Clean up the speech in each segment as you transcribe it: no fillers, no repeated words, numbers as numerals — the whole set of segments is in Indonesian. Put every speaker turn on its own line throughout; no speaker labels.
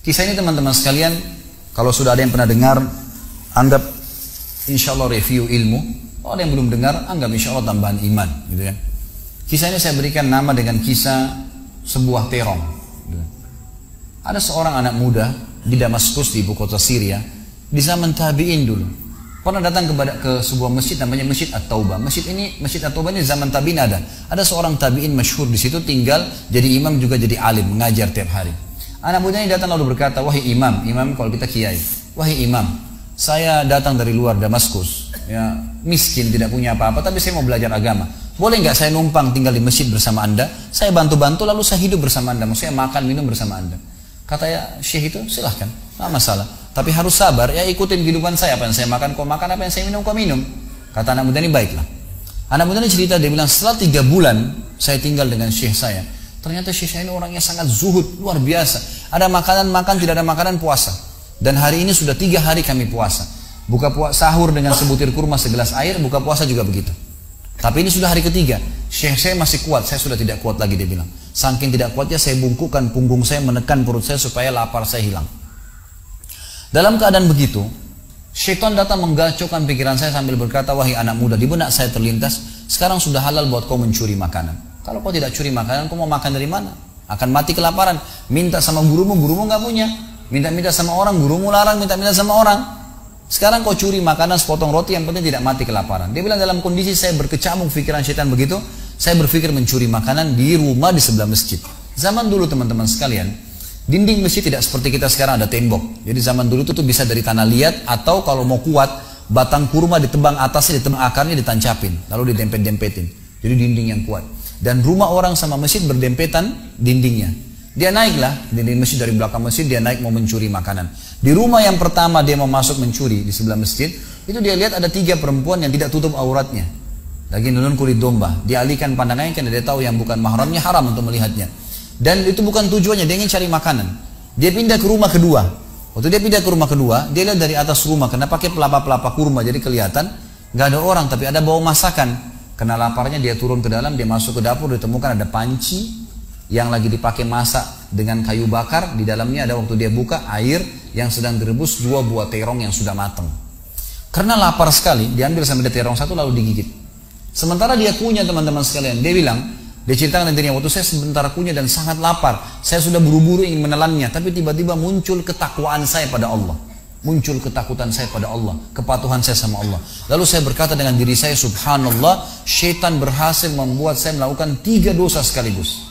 Kisah ini teman-teman sekalian, kalau sudah ada yang pernah dengar, anggap insya Allah review ilmu. Kalau ada yang belum dengar, anggap insya Allah tambahan iman, gitu kan. Kisah ini saya berikan nama dengan kisah sebuah terong. Gitu. Ada seorang anak muda di Damaskus, di ibu kota Syria, di zaman tabi'in dulu. Pernah datang ke sebuah masjid namanya Masjid At-Taubah. Masjid At-Taubah ini zaman tabi'in ada. Ada seorang tabi'in masyhur di situ, tinggal jadi imam juga jadi alim, mengajar tiap hari. Anak muda ini datang lalu berkata, wahai imam kalau kita kiai, wahai imam, saya datang dari luar Damaskus, ya, miskin, tidak punya apa-apa, tapi saya mau belajar agama. Boleh nggak saya numpang tinggal di masjid bersama anda? Saya bantu-bantu lalu saya hidup bersama anda, maksudnya makan minum bersama anda. Kata ya syekh itu, silahkan, nggak masalah. Tapi harus sabar, ya ikutin kehidupan saya, apa yang saya makan kau makan, apa yang saya minum kau minum. Kata anak muda ini, baiklah. Anak muda ini cerita, dia bilang setelah 3 bulan saya tinggal dengan syekh saya. Ternyata syekh saya ini orangnya sangat zuhud, luar biasa. Ada makanan makan, tidak ada makanan puasa. Dan hari ini sudah 3 hari kami puasa. Sahur dengan sebutir kurma segelas air, buka puasa juga begitu. Tapi ini sudah hari ketiga. Syekh saya masih kuat, saya sudah tidak kuat lagi, dia bilang. Saking tidak kuatnya saya bungkukkan punggung saya, menekan perut saya supaya lapar saya hilang. Dalam keadaan begitu, syaitan datang menggacaukan pikiran saya sambil berkata, wahai anak muda, di benak saya terlintas, sekarang sudah halal buat kau mencuri makanan. Kalau kau tidak curi makanan, kau mau makan dari mana? Akan mati kelaparan. Minta sama gurumu nggak punya. Minta-minta sama orang, gurumu larang, minta-minta sama orang. Sekarang kau curi makanan sepotong roti, yang penting tidak mati kelaparan. Dia bilang dalam kondisi saya berkecamuk pikiran syaitan begitu, saya berpikir mencuri makanan di rumah di sebelah masjid. Zaman dulu teman-teman sekalian, dinding masjid tidak seperti kita sekarang ada tembok. Jadi zaman dulu itu tuh bisa dari tanah liat, atau kalau mau kuat, batang kurma ditebang atasnya, ditebang akarnya, ditancapin, lalu didempet-dempetin. Jadi dinding yang kuat. Dan rumah orang sama masjid berdempetan dindingnya. Dia naiklah dinding masjid, dari belakang masjid dia naik mau mencuri makanan. Di rumah yang pertama dia mau masuk mencuri di sebelah masjid, itu dia lihat ada 3 perempuan yang tidak tutup auratnya, lagi nunun kulit domba. Dia alihkan pandangannya karena dia tahu yang bukan mahramnya haram untuk melihatnya. Dan itu bukan tujuannya, dia ingin cari makanan. Dia pindah ke rumah kedua. Waktu dia pindah ke rumah kedua, dia lihat dari atas rumah karena pakai pelapa-pelapa kurma, jadi kelihatan nggak ada orang, tapi ada bau masakan. Karena laparnya dia turun ke dalam, dia masuk ke dapur, ditemukan ada panci yang lagi dipakai masak dengan kayu bakar. Di dalamnya ada, waktu dia buka, air yang sedang direbus 2 buah terong yang sudah matang. Karena lapar sekali, diambil sampai terong 1 lalu digigit. Sementara dia kunyah teman-teman sekalian, dia ceritakan nantinya, waktu saya sebentar kunyah dan sangat lapar, saya sudah buru-buru ingin menelannya, tapi tiba-tiba muncul ketakwaan saya pada Allah. Muncul ketakutan saya pada Allah, kepatuhan saya sama Allah. Lalu saya berkata dengan diri saya, subhanallah, syaitan berhasil membuat saya melakukan 3 dosa sekaligus.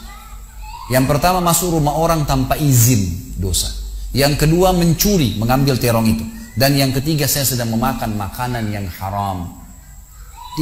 Yang pertama, masuk rumah orang tanpa izin, dosa. Yang kedua, mencuri, mengambil terong itu. Dan yang ketiga, saya sedang memakan makanan yang haram.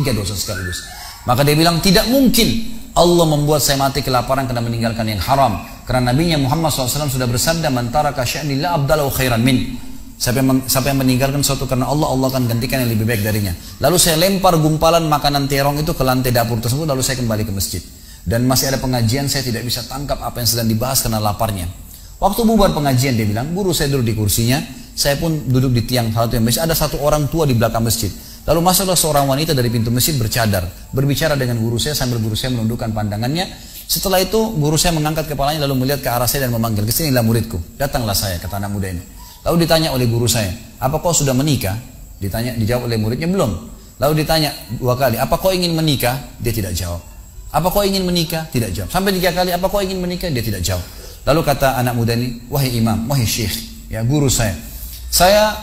3 dosa sekaligus. Maka dia bilang, tidak mungkin Allah membuat saya mati kelaparan karena meninggalkan yang haram. Karena Nabi Muhammad SAW sudah bersabda, man taraka sya'ni la abdalahu khairan min. Siapa yang meninggalkan sesuatu karena Allah, Allah akan gantikan yang lebih baik darinya. Lalu saya lempar gumpalan makanan terong itu ke lantai dapur tersebut, lalu saya kembali ke masjid. Dan masih ada pengajian, saya tidak bisa tangkap apa yang sedang dibahas karena laparnya. Waktu bubar pengajian, dia bilang, guru saya duduk di kursinya, saya pun duduk di tiang salah satu yang masjid. Ada 1 orang tua di belakang masjid. Lalu masuklah seorang wanita dari pintu masjid bercadar, berbicara dengan guru saya sambil guru saya menundukkan pandangannya. Setelah itu guru saya mengangkat kepalanya lalu melihat ke arah saya dan memanggil, kesinilah muridku. Datanglah saya, kata anak muda ini. Lalu ditanya oleh guru saya, apa kau sudah menikah? Dijawab oleh muridnya, belum. Lalu ditanya 2 kali, apa kau ingin menikah? Dia tidak jawab. Apa kau ingin menikah? Tidak jawab. Sampai 3 kali, apa kau ingin menikah? Dia tidak jawab. Lalu kata anak muda ini, wahai imam, wahai syekh, ya guru saya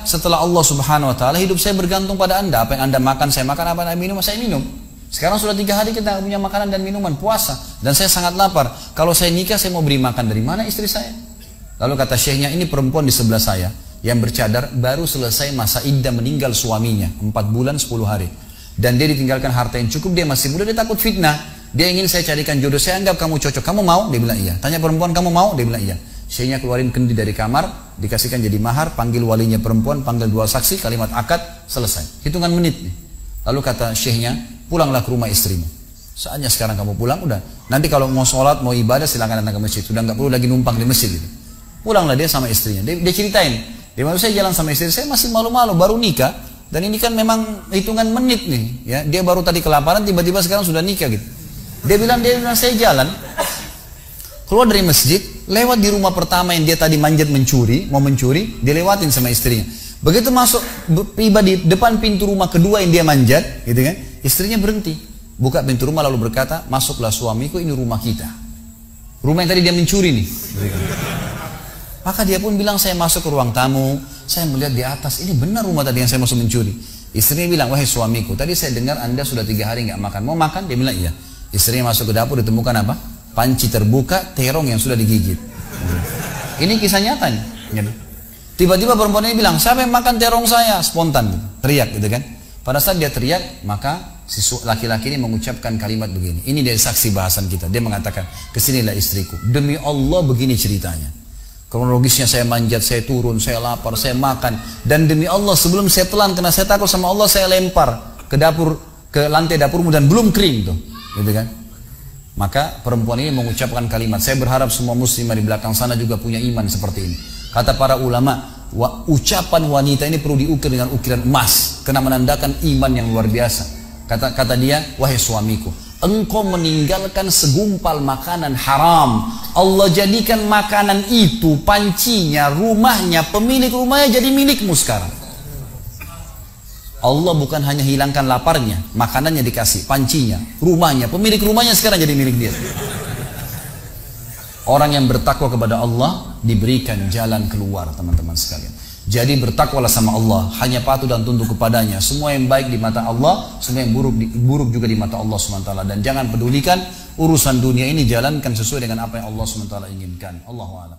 setelah Allah subhanahu wa ta'ala, hidup saya bergantung pada anda. Apa yang anda makan, saya makan. Apa yang anda minum, saya minum. Sekarang sudah 3 hari kita punya makanan dan minuman, puasa. Dan saya sangat lapar. Kalau saya nikah, saya mau beri makan dari mana istri saya? Lalu kata syekhnya, ini perempuan di sebelah saya yang bercadar, baru selesai masa iddah meninggal suaminya, 4 bulan 10 hari. Dan dia ditinggalkan harta yang cukup, dia masih muda, dia takut fitnah. Dia ingin saya carikan jodoh, saya anggap kamu cocok, kamu mau? Dia bilang iya. Tanya perempuan, kamu mau? Dia bilang iya. Syekhnya keluarin kendi dari kamar, dikasihkan jadi mahar, panggil walinya perempuan, panggil 2 saksi, kalimat akad, selesai. Hitungan menit nih. Lalu kata syekhnya, pulanglah ke rumah istrimu. Saatnya sekarang kamu pulang, udah. Nanti kalau mau sholat, mau ibadah, silakan datang ke masjid. Sudah nggak perlu lagi numpang di masjid gitu. Pulanglah dia sama istrinya. Dia ceritain, dia malu, saya jalan sama istri saya masih malu-malu, baru nikah. Dan ini kan memang hitungan menit nih, ya. Dia baru tadi kelaparan, tiba-tiba sekarang sudah nikah gitu. Dia bilang saya jalan, Keluar dari masjid, lewat di rumah pertama yang dia tadi manjat mencuri, mau mencuri, dilewatin sama istrinya. Begitu masuk, tiba di depan pintu rumah kedua yang dia manjat, gitu kan? Istrinya berhenti, buka pintu rumah lalu berkata, masuklah suamiku, ini rumah kita. Rumah yang tadi dia mencuri nih. Maka dia pun bilang, saya masuk ke ruang tamu, saya melihat di atas, ini benar rumah tadi yang saya masuk mencuri. Istrinya bilang, wahai suamiku, tadi saya dengar Anda sudah 3 hari nggak makan, mau makan? Dia bilang iya. Istrinya masuk ke dapur, ditemukan apa? Panci terbuka, terong yang sudah digigit. Ini kisah nyata nih. Tiba-tiba perempuan ini bilang, siapa yang makan terong saya? Spontan, teriak gitu kan. Pada saat dia teriak, maka si laki-laki ini mengucapkan kalimat begini. Ini dari saksi bahasan kita. Dia mengatakan, kesinilah istriku. Demi Allah begini ceritanya. Kronologisnya saya manjat, saya turun, saya lapar, saya makan. Dan demi Allah sebelum saya telan, karena saya takut sama Allah, saya lempar ke dapur, ke lantai dapurmu dan belum kering tuh. Gitu kan. Maka perempuan ini mengucapkan kalimat, saya berharap semua muslimah di belakang sana juga punya iman seperti ini. Kata para ulama, ucapan wanita ini perlu diukir dengan ukiran emas, karena menandakan iman yang luar biasa. Kata dia, wahai suamiku, engkau meninggalkan segumpal makanan haram, Allah jadikan makanan itu, pancinya, rumahnya, pemilik rumahnya jadi milikmu sekarang. Allah bukan hanya hilangkan laparnya, makanannya dikasih, pancinya, rumahnya, pemilik rumahnya sekarang jadi milik dia. Orang yang bertakwa kepada Allah diberikan jalan keluar, teman-teman sekalian. Jadi bertakwalah sama Allah, hanya patuh dan tunduk kepadanya. Semua yang baik di mata Allah, semua yang buruk juga di mata Allah SWT. Dan jangan pedulikan urusan dunia ini, jalankan sesuai dengan apa yang Allah SWT inginkan. Allahu a'lam.